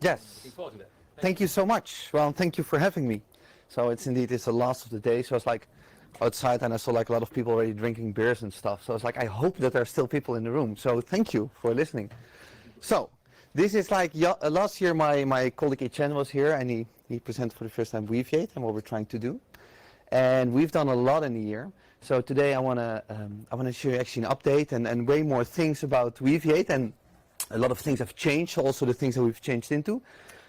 Yes. Looking forward to that. Thank you so much. Well, thank you for having me. So it's the last of the day. So it's like outside, and I saw like a lot of people already drinking beers and stuff. So it's like I hope that there are still people in the room. So thank you for listening. So this is like last year my colleague Etienne was here, and he presented for the first time Weaviate and what we're trying to do. And we've done a lot in a year. So today I wanna show you actually an update and way more things about Weaviate, and a lot of things have changed. Also the things that we've changed into.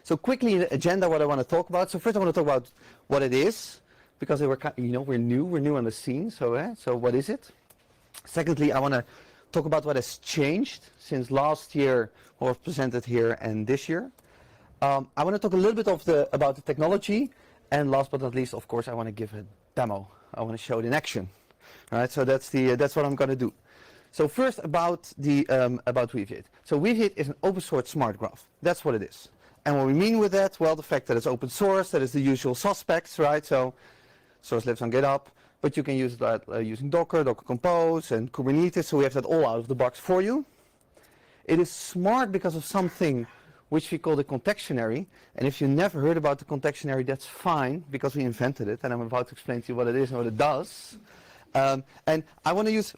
So quickly, the agenda, what I want to talk about. So first I want to talk about what it is, because we're new on the scene. So so what is it? Secondly, I want to talk about what has changed since last year, what was presented here, and this year. I want to talk a little bit about the technology, and last but not least, of course, I want to give a demo. I want to show it in action. All right, so that's what I'm going to do. So first about Weaviate. So Weaviate is an open source smart graph. That's what it is. And what we mean with that, well, the fact that it's open source, that is the usual suspects, right? So source lives on GitHub, but you can use that using Docker, Docker Compose, and Kubernetes. So we have that all out of the box for you. It is smart because of something which we call the contextionary. And if you never heard about the contextionary, that's fine, because we invented it, and I'm about to explain to you what it is and what it does. And I'm going to use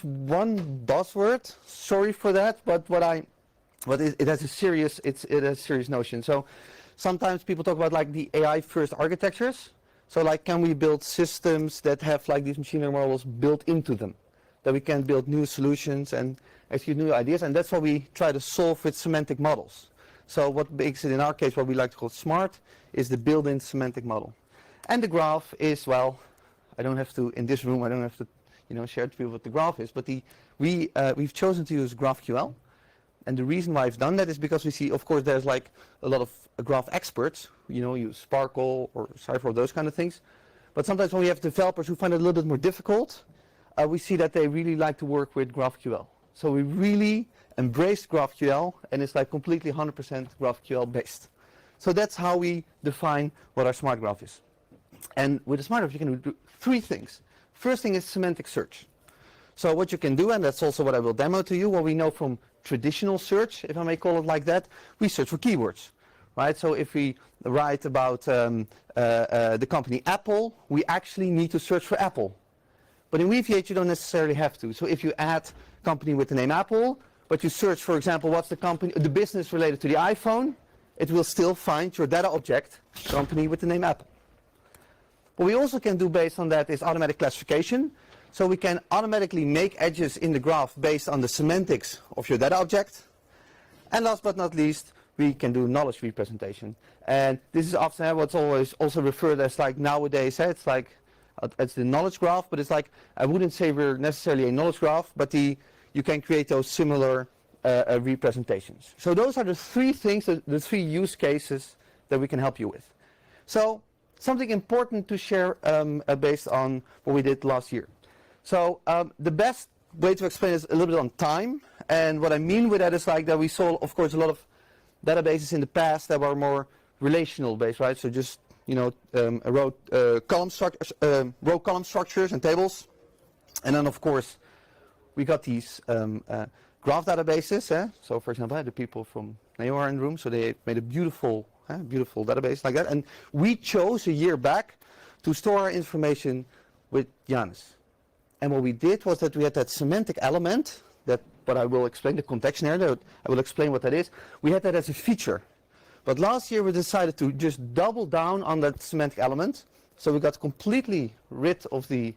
one buzzword. Sorry for that, but it has a serious notion. So sometimes people talk about like the AI first architectures. So like, can we build systems that have like these machine learning models built into them, that we can build new solutions and execute new ideas? And that's what we try to solve with semantic models. So what makes it in our case what we like to call smart is the built-in semantic model. And the graph is, well, I don't have to, in this room, I don't have to share to people what the graph is, but we've chosen to use GraphQL. And the reason why I've done that is because we see, of course, there's like a lot of graph experts, use Sparkle or Cypher or those kind of things. But sometimes when we have developers who find it a little bit more difficult, we see that they really like to work with GraphQL. So we really embraced GraphQL, and it's like completely 100% GraphQL based. So that's how we define what our smart graph is. And with a smart graph, you can do three things. First thing is semantic search. So what you can do, and that's also what I will demo to you, what we know from traditional search, if I may call it like that, we search for keywords, right? So if we write about the company Apple, we actually need to search for Apple. But in Weaviate, you don't necessarily have to. So if you add company with the name Apple, but you search, for example, what's the business related to the iPhone, it will still find your data object, company with the name Apple. What we also can do based on that is automatic classification. So we can automatically make edges in the graph based on the semantics of your data object. And last but not least, we can do knowledge representation. And this is often what's always also referred as like nowadays, it's like it's the knowledge graph, but it's like, I wouldn't say we're necessarily a knowledge graph, but you can create those similar representations. So those are the three things, the three use cases that we can help you with. So something important to share based on what we did last year. So the best way to explain is a little bit on time, and what I mean with that is like that we saw, of course, a lot of databases in the past that were more relational based, right? So just row column structures and tables, and then of course we got these graph databases. So for example, the people from Neo are in the room, so they made a beautiful database like that, and we chose a year back to store our information with Janus. And what we did was that we had that semantic element, that what I will explain, the contextionary, I will explain what that is. We had that as a feature. But last year we decided to just double down on that semantic element. So we got completely rid of the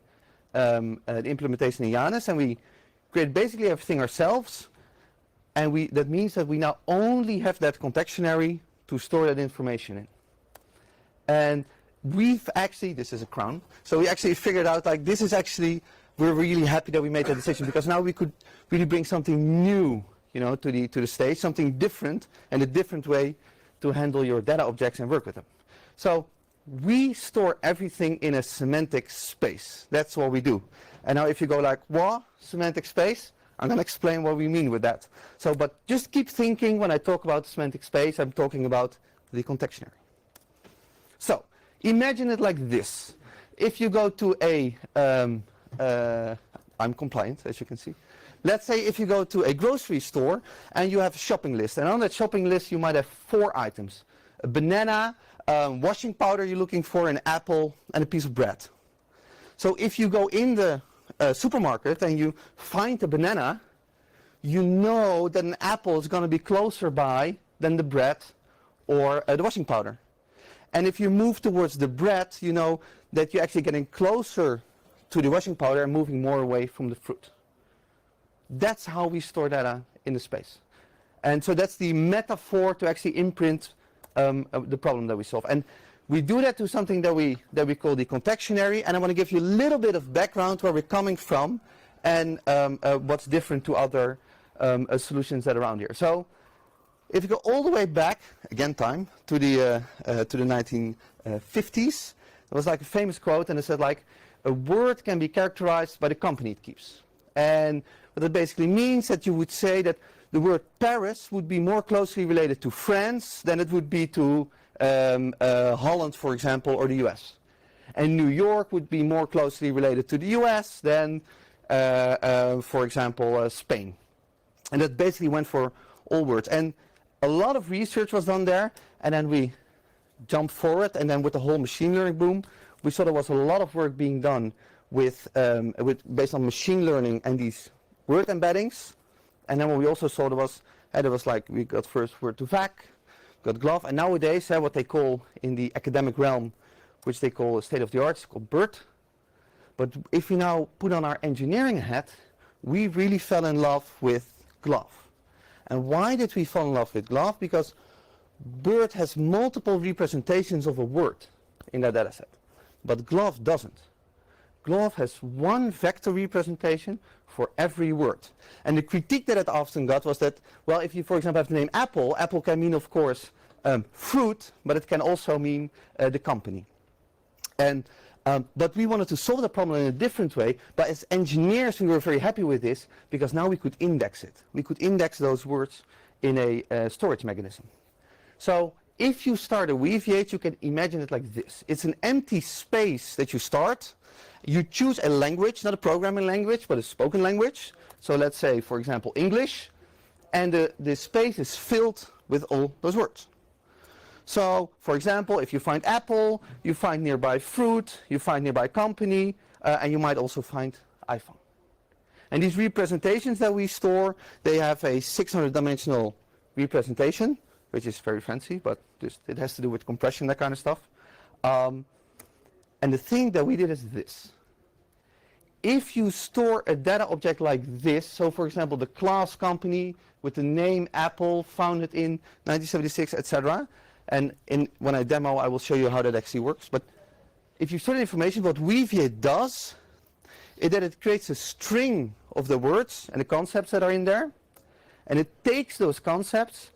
implementation in Janus, and we created basically everything ourselves. And that means that we now only have that contextionary to store that information in. And we've actually, this is a crown, so we actually figured out like this is actually, we're really happy that we made that decision, because now we could really bring something new, to the stage, something different, and a different way to handle your data objects and work with them. So we store everything in a semantic space. That's what we do. And now if you go like, what? Semantic space? I'm going to explain what we mean with that. So, but just keep thinking when I talk about semantic space, I'm talking about the contextionary. So imagine it like this. If you go to I'm compliant, as you can see. let's say if you go to a grocery store and you have a shopping list, and on that shopping list you might have 4 items. A banana, washing powder you're looking for, an apple, and a piece of bread. So if you go in the supermarket and you find a banana, you know that an apple is going to be closer by than the bread or the washing powder. And if you move towards the bread, you know that you're actually getting closer to the washing powder and moving more away from the fruit. That's how we store data in the space. And so that's the metaphor to actually imprint the problem that we solve. And we do that to something that we call the contextionary, and I want to give you a little bit of background where we're coming from and what's different to other solutions that are around here. So if you go all the way back, again time, to the 1950s, there was like a famous quote, and it said like, a word can be characterized by the company it keeps. And what that basically means that you would say that the word Paris would be more closely related to France than it would be to Holland, for example, or the US. And New York would be more closely related to the US than, for example, Spain. And that basically went for all words. And a lot of research was done there, and then we jumped forward, and then with the whole machine learning boom, we saw there was a lot of work being done with based on machine learning and these word embeddings. And then what we also saw there was like, we got first word to vac, got glove, and nowadays what they call in the academic realm, which they call state of the art, it's called BERT. But if we now put on our engineering hat, we really fell in love with glove. And why did we fall in love with glove? Because BERT has multiple representations of a word in that data set, but glove doesn't. Glove has one vector representation for every word. And the critique that it often got was that, well, if you, for example, have the name Apple, Apple can mean, of course, fruit, but it can also mean the company. And but we wanted to solve the problem in a different way, but as engineers we were very happy with this, because now we could index it. We could index those words in a storage mechanism. So if you start a Weaviate, you can imagine it like this. It's an empty space that you start. You choose a language, not a programming language, but a spoken language. So let's say, for example, English. And the space is filled with all those words. So, for example, if you find apple, you find nearby fruit, you find nearby company, and you might also find iPhone. And these representations that we store, they have a 600-dimensional representation, which is very fancy, but it has to do with compression, that kind of stuff. And the thing that we did is this. If you store a data object like this, so for example, the class company with the name Apple, founded in 1976, etc., and when I demo, I will show you how that actually works. But if you store the information, what Weaviate does is that it creates a string of the words and the concepts that are in there. And it takes those concepts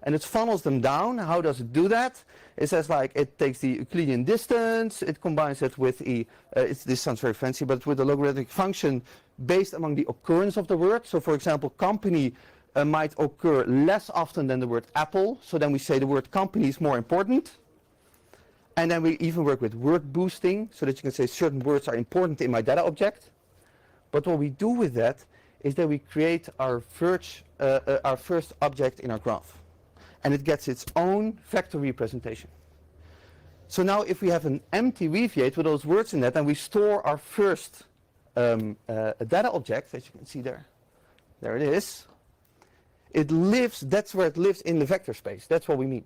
and it funnels them down. How does it do that? It says like it takes the Euclidean distance, it combines it with this sounds very fancy, but with a logarithmic function based among the occurrence of the word. So for example, company might occur less often than the word apple, so then we say the word company is more important. And then we even work with word boosting, so that you can say certain words are important in my data object. But what we do with that is that we create our first object in our graph. And it gets its own vector representation. So now if we have an empty Weaviate with those words in that, and we store our first data object, as you can see there. There it is. It lives, that's where it lives in the vector space. That's what we mean.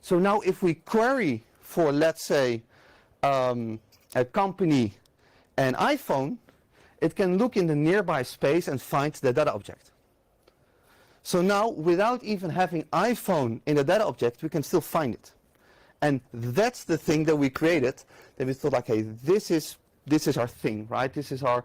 So now if we query for, let's say, a company and iPhone, it can look in the nearby space and find the data object. So now, without even having iPhone in the data object, we can still find it. And that's the thing that we created, that we thought, like, hey, this is our thing, right? This is our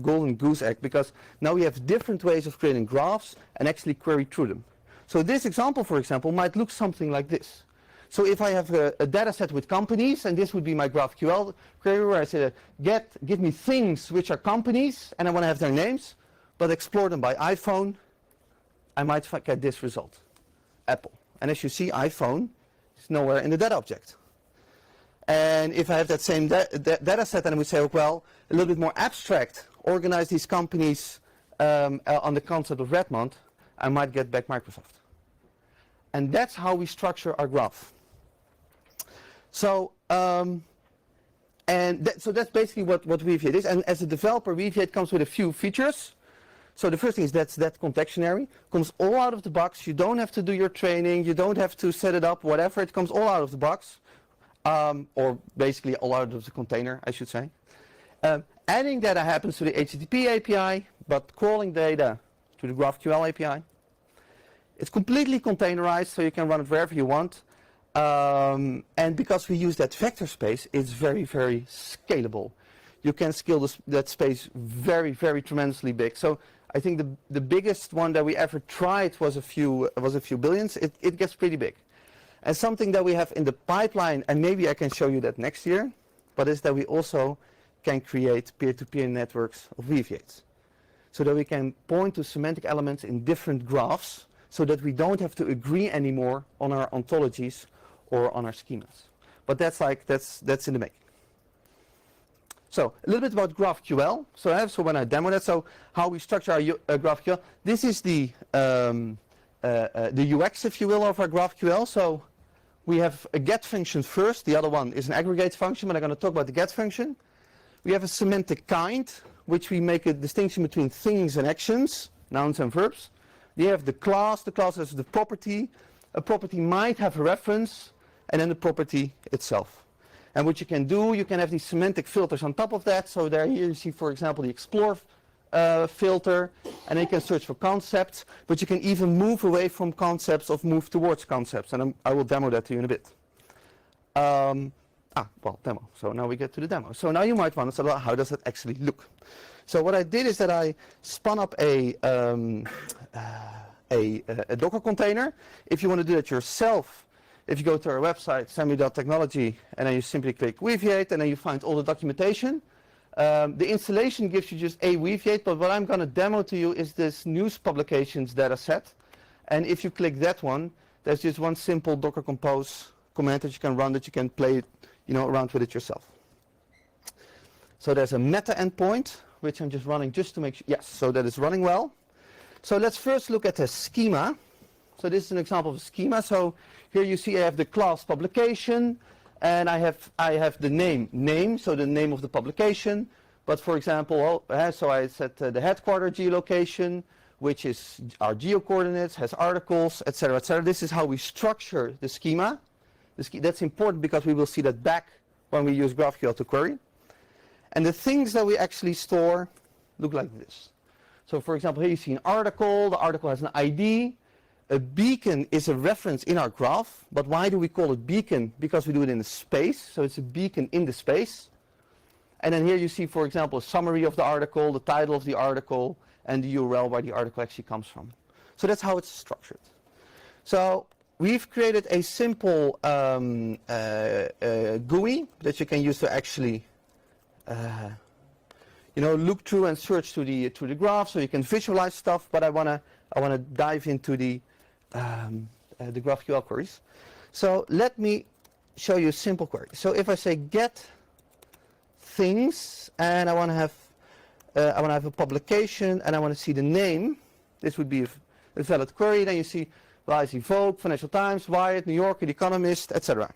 golden goose egg, because now we have different ways of creating graphs and actually query through them. So this example, for example, might look something like this. So if I have a data set with companies, and this would be my GraphQL query, where I say, give me things which are companies, and I want to have their names, but explore them by iPhone, I might get this result, Apple. And as you see, iPhone is nowhere in the data object. And if I have that same data set, then we say, oh, well, a little bit more abstract, organize these companies on the concept of Redmond, I might get back Microsoft. And that's how we structure our graph. So, so that's basically what Weaviate is. And as a developer, Weaviate comes with a few features. So the first thing is that contextionary. Comes all out of the box. You don't have to do your training. You don't have to set it up, whatever. It comes all out of the box. Or basically all out of the container, I should say. Adding data happens to the HTTP API, but crawling data to the GraphQL API. It's completely containerized, so you can run it wherever you want. And because we use that vector space, it's very, very scalable. You can scale that space very, very tremendously big. So I think the biggest one that we ever tried was a few billions. It gets pretty big. And something that we have in the pipeline, and maybe I can show you that next year, but is that we also can create peer-to-peer networks of Weaviates. So that we can point to semantic elements in different graphs, so that we don't have to agree anymore on our ontologies or on our schemas. But that's in the making. So a little bit about GraphQL. So when I demo that, so how we structure our GraphQL. This is the UX, if you will, of our GraphQL. So we have a get function first. The other one is an aggregate function, but I'm going to talk about the get function. We have a semantic kind, which we make a distinction between things and actions, nouns and verbs. You have the class. The class has the property. A property might have a reference, and then the property itself. And what you can do, you can have these semantic filters on top of that. So here you see, for example, the explore filter, and then you can search for concepts. But you can even move away from concepts or move towards concepts. And I will demo that to you in a bit. Demo. So now we get to the demo. So now you might wonder, so how does it actually look? So what I did is that I spun up a Docker container. If you want to do that yourself, if you go to our website, sami.technology, and then you simply click Weaviate, and then you find all the documentation. The installation gives you just a Weaviate, but what I'm going to demo to you is this news publications data set. And if you click that one, there's just one simple Docker compose command that you can run, that you can play around with it yourself. So there's a meta endpoint, which I'm just running just to make sure, yes, so that is running well. So let's first look at the schema. So this is an example of a schema. So here you see I have the class publication, and I have the name, so the name of the publication. But for example, so I set the headquarter geolocation, which is our geo coordinates, has articles, etc., etc. This is how we structure the schema. That's important because we will see that back when we use GraphQL to query. And the things that we actually store look like this. So for example, here you see an article. The article has an ID. A beacon is a reference in our graph. But why do we call it beacon? Because we do it in the space. So it's a beacon in the space. And then here you see, for example, a summary of the article, the title of the article, and the URL where the article actually comes from. So that's how it's structured. So we've created a simple GUI that you can use to actually look through and search to the graph, so you can visualize stuff. But I wanna dive into the GraphQL queries. So let me show you a simple query. So if I say get things, and I want to have a publication, and I want to see the name, this would be a valid query. Then you see, well, I see Vogue, Financial Times, Wired, New Yorker, The Economist, etc.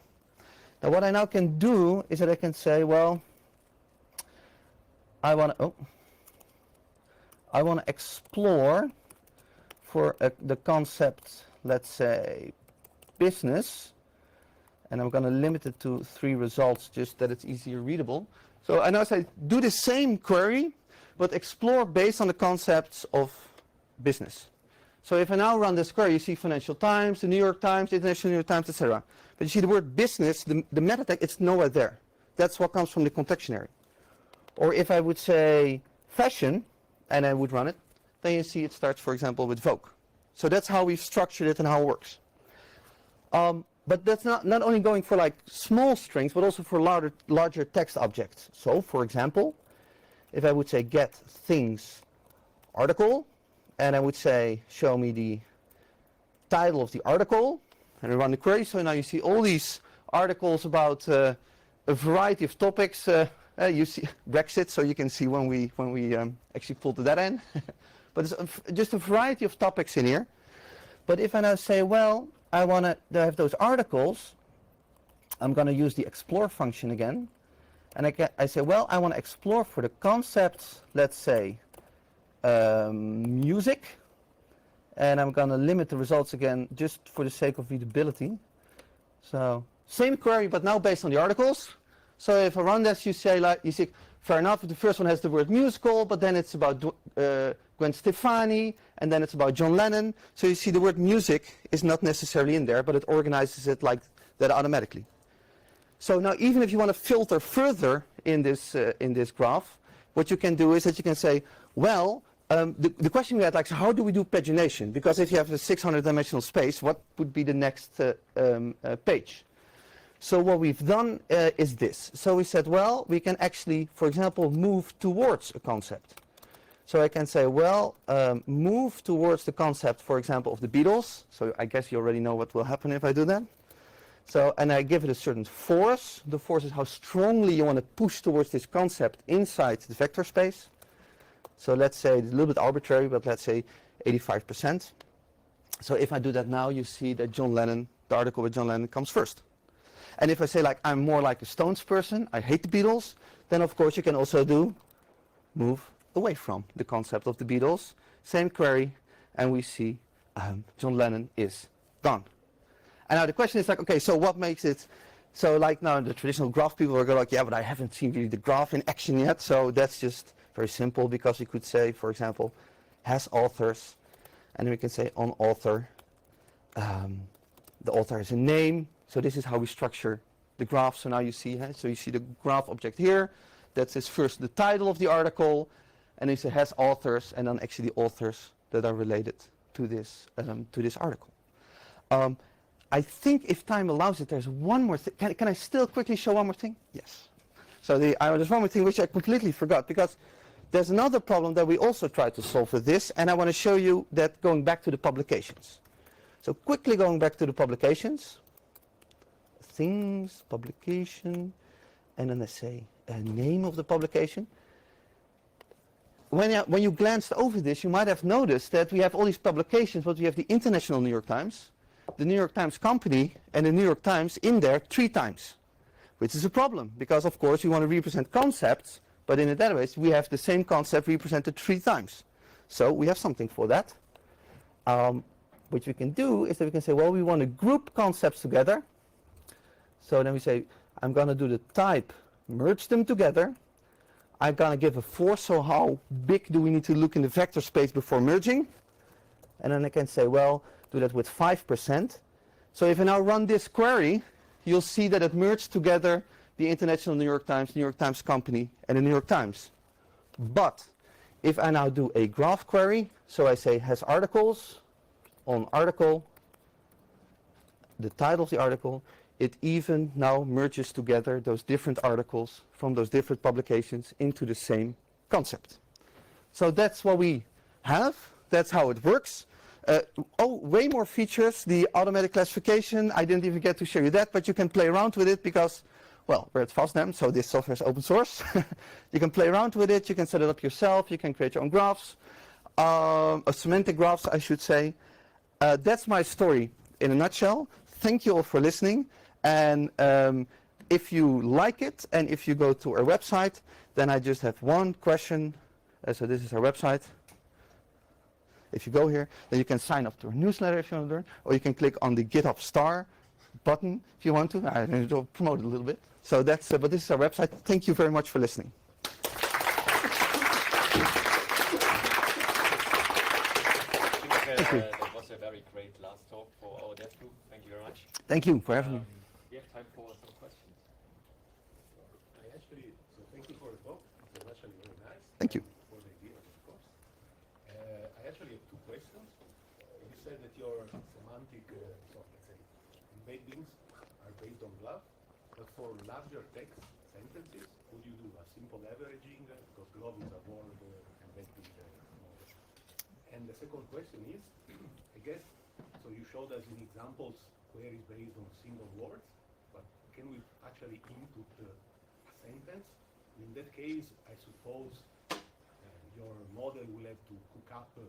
Now what I now can do is that I can say, well, I want to explore for the concept, let's say, business, and I'm going to limit it to 3 results, just that it's easier readable. So I now say, do the same query, but explore based on the concepts of business. So if I now run this query, you see Financial Times, the New York Times, the International New York Times, etc. But you see the word business, the meta tag, it's nowhere there. That's what comes from the contextionary. Or if I would say fashion, and I would run it, then you see it starts, for example, with Vogue. So that's how we've structured it and how it works. But that's not only going for like small strings, but also for larger text objects. So, for example, if I would say get things article, and I would say show me the title of the article, and I run the query. So now you see all these articles about a variety of topics. You see Brexit, so you can see when we actually pulled the data in. But it's just a variety of topics in here. But if I now say, well, I want to have those articles, I'm going to use the explore function again. And I say, well, I want to explore for the concepts, let's say, music. And I'm going to limit the results again just for the sake of readability. So same query, but now based on the articles. So if I run this, you say, fair enough, the first one has the word musical, but then it's about Gwen Stefani, and then it's about John Lennon. So you see the word music is not necessarily in there, but it organizes it like that automatically. So now even if you want to filter further in this graph, what you can do is that you can say, well, the question we had, like, so how do we do pagination? Because if you have a 600-dimensional space, what would be the next page? So what we've done is this. So we said, well, we can actually, for example, move towards a concept. So I can say, well, move towards the concept, for example, of the Beatles. So I guess you already know what will happen if I do that. So, and I give it a certain force. The force is how strongly you want to push towards this concept inside the vector space. So let's say it's a little bit arbitrary, but let's say 85%. So if I do that now, you see that John Lennon, the article with John Lennon comes first. And if I say, like, I'm more like a Stones person, I hate the Beatles, then of course you can also do move away from the concept of the Beatles. Same query, and we see John Lennon is gone. And now the question is, like, okay, so what makes it, so like now the traditional graph people are going like, yeah, but I haven't seen really the graph in action yet. So that's just very simple, because you could say, for example, has authors, and then we can say on author, the author has a name. So this is how we structure the graph. So now you see, so you see the graph object here. That is first the title of the article, and it has authors, and then actually the authors that are related to this article. I think if time allows it, there's one more thing. Can I still quickly show one more thing? Yes. So there's one more thing which I completely forgot, because there's another problem that we also tried to solve with this, and I want to show you that going back to the publications. So quickly going back to the publications, things, publication, and then I say a name of the publication. When you glanced over this, you might have noticed that we have all these publications, but we have the International New York Times, the New York Times Company, and the New York Times in there 3 times, which is a problem, because of course you want to represent concepts, but in a database we have the same concept represented 3 times. So we have something for that. What we can do is that we can say, well, we want to group concepts together. So then we say, I'm going to do the type, merge them together. I'm going to give a force, so how big do we need to look in the vector space before merging? And then I can say, well, do that with 5%. So if I now run this query, you'll see that it merged together the International New York Times Company, and the New York Times. But if I now do a graph query, so I say has articles, on article, the title of the article, it even now merges together those different articles from those different publications into the same concept. So that's what we have. That's how it works. Way more features. The automatic classification, I didn't even get to show you that, but you can play around with it because, well, we're at FOSDEM, so this software is open source. You can play around with it. You can set it up yourself. You can create your own graphs, semantic graphs, I should say. That's my story in a nutshell. Thank you all for listening. And if you like it, and if you go to our website, then I just have one question. So this is our website. If you go here, then you can sign up to our newsletter if you want to learn, or you can click on the GitHub star button if you want to. I will promote it a little bit. So that's, but this is our website. Thank you very much for listening. Thank you. That was a very great last talk for our dev group. Thank you very much. Thank you for having me. We have time for some questions. Thank you for the talk. It was actually very nice. Thank you. For the ideas, of course. I actually have 2 questions. You said that your semantic, let's say, embeddings are based on GLAF, but for larger text sentences, would you do a simple averaging? Because GLAF is a word embedding model. And the second question is, I guess, so you showed us in examples queries based on single words, but can we actually input a sentence? In that case, I suppose your model will have to hook up a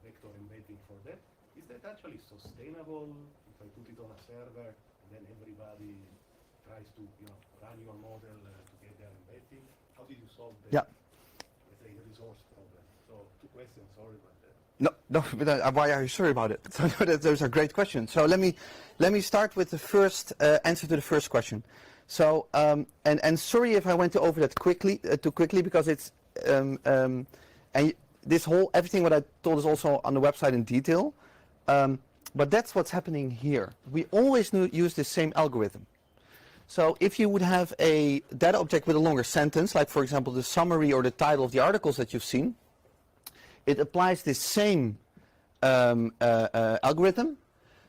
vector embedding for that. Is that actually sustainable if I put it on a server and then everybody tries to run your model to get their embedding? How did you solve that, Yeah. let's say, resource problem? So two questions, sorry about that. No, but why are you sorry about it? So those are great questions. So let me start with the first answer to the first question. So and sorry if I went over that too quickly because it's and this whole everything what I told is also on the website in detail. But that's what's happening here. We always use the same algorithm. So if you would have a data object with a longer sentence, like for example the summary or the title of the articles that you've seen, it applies the same algorithm.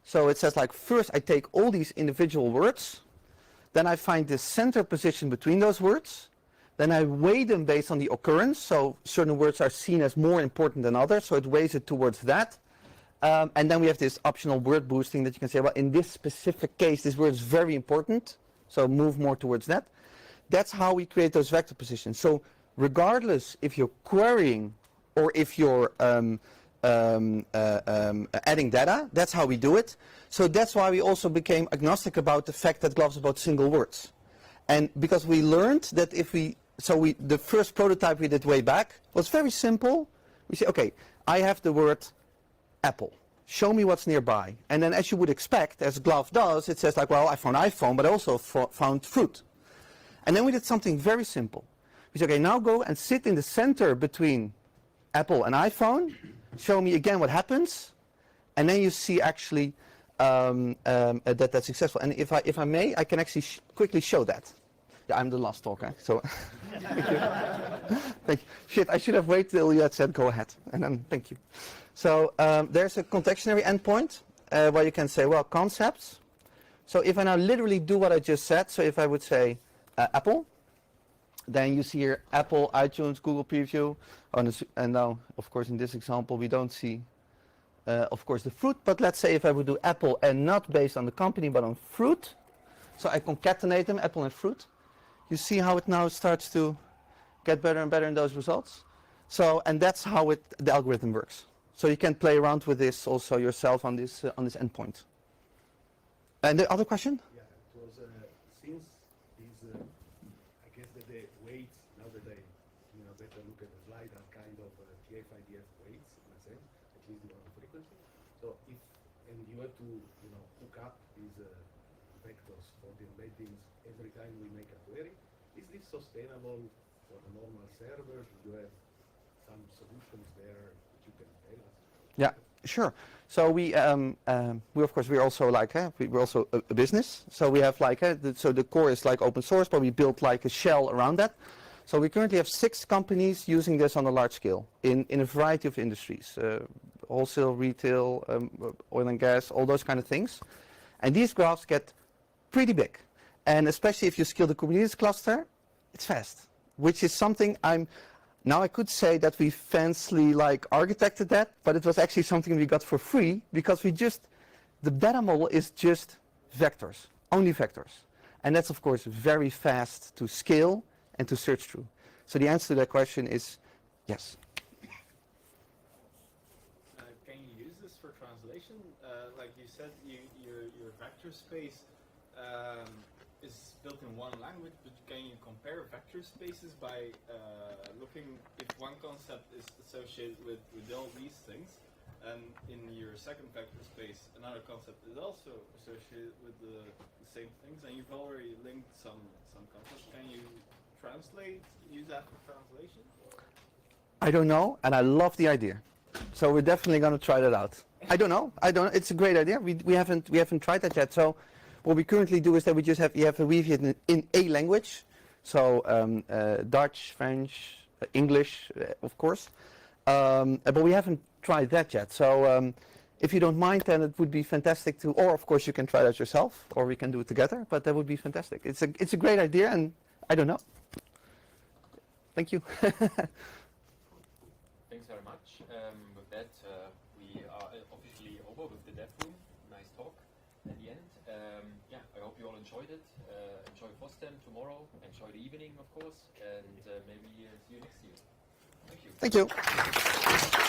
So it says like first I take all these individual words, then I find the center position between those words, then I weigh them based on the occurrence, so certain words are seen as more important than others, so it weighs it towards that. And then we have this optional word boosting that you can say, well, in this specific case, this word is very important, so move more towards that. That's how we create those vector positions. So regardless if you're querying or if you're adding data, that's how we do it. So that's why we also became agnostic about the fact that gloves about single words. And because we learned that the first prototype we did way back was very simple. We say, okay, I have the word apple. Show me what's nearby. And then as you would expect, as Glove does, it says like, well, I found iPhone, but I also found fruit. And then we did something very simple. We said, okay, now go and sit in the center between Apple and iPhone. Show me again what happens. And then you see actually that that's successful. And if I may, I can actually quickly show that. Yeah, I'm the last talker, so thank you. Thank you. Shit, I should have waited till you had said go ahead, and then thank you. So there's a contextuary endpoint where you can say, well, concepts. So if I now literally do what I just said, so if I would say Apple, then you see here Apple, iTunes, Google Preview, and now, of course, in this example, we don't see, of course, the fruit. But let's say if I would do Apple and not based on the company, but on fruit. So I concatenate them, Apple and fruit. You see how it now starts to get better and better in those results. So, and that's how the algorithm works. So you can play around with this also yourself on this endpoint. And the other question? Yeah, it was since these, I guess that the weights, now that I better look at the slide, are kind of TF-IDF weights in a sense, at least on frequency. So if, and you have to hook up these vectors for the embeddings every time we make a query, is this sustainable for the normal servers? Do you have some solutions there that you can tell us? Yeah, sure. So we of course we're also like we're also a business. So we have like so the core is like open source, but we built like a shell around that. So we currently have 6 companies using this on a large scale in a variety of industries, wholesale, retail, oil and gas, all those kind of things. And these graphs get pretty big, and especially if you scale the Kubernetes cluster, it's fast. Which is something now I could say that we fancily like architected that, but it was actually something we got for free because the data model is just vectors, only vectors. And that's of course very fast to scale and to search through. So the answer to that question is yes. Can you use this for translation? Like you said, your vector space is built in one language, but can you compare vector spaces by looking if one concept is associated with all these things, and in your second vector space another concept is also associated with the same things, and you've already linked some concepts. Can you use that for translation? I don't know, and I love the idea. So we're definitely going to try that out. I don't know. It's a great idea. We haven't tried that yet. So what we currently do is that you have a Weaviate in a language, so Dutch, French, English, of course, but we haven't tried that yet. So if you don't mind, then it would be fantastic to, or of course you can try that yourself, or we can do it together. But that would be fantastic. It's a great idea, and I don't know. Thank you. Thanks very much. With that, we are officially over with the dev room. Nice talk at the end. Yeah, I hope you all enjoyed it. Enjoy FOSDEM tomorrow. Enjoy the evening, of course, and maybe see you next year. Thank you. Thank you.